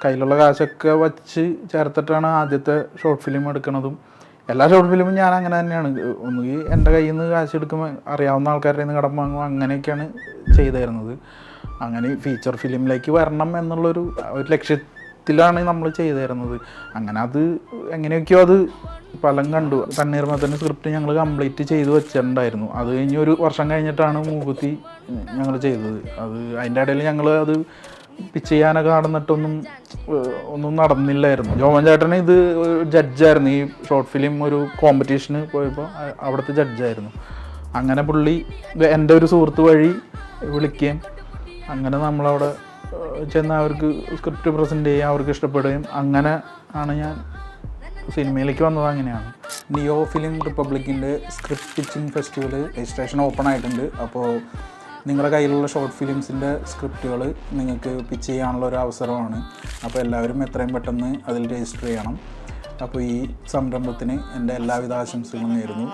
കയ്യിലുള്ള കാശൊക്കെ വച്ച് ചേർത്തിട്ടാണ് ആദ്യത്തെ ഷോർട്ട് ഫിലിം എടുക്കുന്നതും. എല്ലാ ഷോർട്ട് ഫിലിമും ഞാൻ അങ്ങനെ തന്നെയാണ്. ഒന്നുകിൽ എൻ്റെ കയ്യിൽ നിന്ന് കാശ് എടുക്കുമ്പോൾ അറിയാവുന്ന ആൾക്കാരുടെ നിന്ന് കടം വാങ്ങും, അങ്ങനെയൊക്കെയാണ് ചെയ്തു തരുന്നത്. അങ്ങനെ ഫീച്ചർ ഫിലിമിലേക്ക് വരണം എന്നുള്ളൊരു ലക്ഷ്യത്തിലാണ് നമ്മൾ ചെയ്തു തരുന്നത്. അങ്ങനെ അത് എങ്ങനെയൊക്കെയോ അത് ഫലം കണ്ടു. തണ്ണീർമത്തൻ്റെ സ്ക്രിപ്റ്റ് ഞങ്ങൾ കംപ്ലീറ്റ് ചെയ്ത് വെച്ചിട്ടുണ്ടായിരുന്നു. അത് കഴിഞ്ഞ് ഒരു വർഷം കഴിഞ്ഞിട്ടാണ് മൂക്കുത്തി ഞങ്ങൾ ചെയ്തത്. അതിൻ്റെ ഇടയിൽ ഞങ്ങൾ അത് പിച്ച് ചെയ്യാനൊക്കെ ഒന്നും നടന്നില്ലായിരുന്നു. ജോമൻ ചേട്ടന് ഇത് ജഡ്ജായിരുന്നു. ഈ ഷോർട്ട് ഫിലിം ഒരു കോമ്പറ്റീഷന് പോയപ്പോൾ അവിടുത്തെ ജഡ്ജായിരുന്നു. അങ്ങനെ പുള്ളി എൻ്റെ ഒരു സുഹൃത്ത് വഴി വിളിക്കുകയും അങ്ങനെ നമ്മളവിടെ ചെന്ന് അവർക്ക് സ്ക്രിപ്റ്റ് പ്രസൻറ്റ് ചെയ്യുകയും അവർക്ക് ഇഷ്ടപ്പെടുകയും അങ്ങനെ ആണ് ഞാൻ സിനിമയിലേക്ക് വന്നത്. അങ്ങനെയാണ്. നിയോ ഫിലിം റിപ്പബ്ലിക്കിൻ്റെ script pitching festival registration open ആയിട്ടുണ്ട്. അപ്പോൾ നിങ്ങളുടെ കയ്യിലുള്ള ഷോർട്ട് ഫിലിംസിൻ്റെ സ്ക്രിപ്റ്റുകൾ നിങ്ങൾക്ക് പിച്ച് ചെയ്യാനുള്ള ഒരു അവസരമാണ്. അപ്പോൾ എല്ലാവരും എത്രയും പെട്ടെന്ന് അതിൽ രജിസ്റ്റർ ചെയ്യണം. അപ്പോൾ ഈ സംരംഭത്തിന് എൻ്റെ എല്ലാവിധ ആശംസകളും നേരുന്നു.